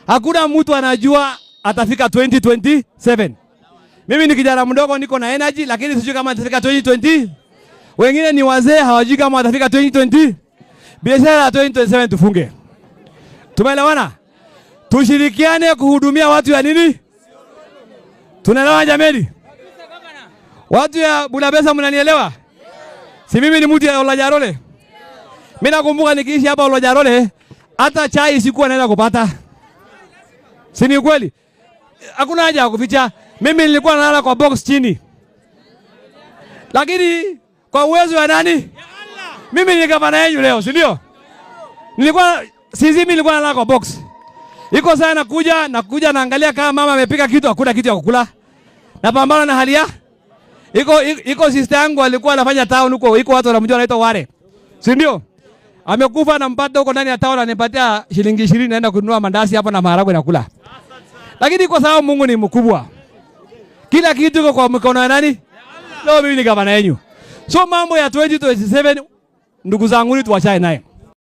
Hakuna mtu anajua atafika 2027. Mimi ni kijana mdogo, niko na energy, lakini sijui kama atafika 2020. Wengine ni wazee, hawajui kama atafika 2020. Biashara ya 2027 tufunge. Tumeelewana? Tushirikiane kuhudumia watu ya nini? Tunaelewa jameni? Watu ya Bulabesa mnanielewa? Si mimi ni mtu ya Olojarole. Mimi nakumbuka nikiishi hapa Olojarole, hata chai sikuwa naenda kupata. Si ni kweli? Hakuna haja ya kuficha. Mimi nilikuwa nalala kwa box chini. Lakini kwa uwezo wa nani? Ya Allah. Mimi ni gavana yenu leo, si ndio? Nilikuwa nalala kwa box. Iko sana nakuja naangalia kama mama amepika kitu, hakuna kitu ya kukula. Napambana na hali ya. Iko sister yangu alikuwa anafanya town huko, iko watu wanamjua anaitwa Ware. Si ndio? Amekufa na mpata huko ndani ya town, anipatia shilingi 20 naenda kununua mandazi hapo na maharagwe na kula. Lakini kwa sababu Mungu ni mkubwa, kila kitu kiko kwa mkono wa nani? Leo mimi ni gavana yenu. So mambo ya 2027 ndugu zangu ni tuachane naye.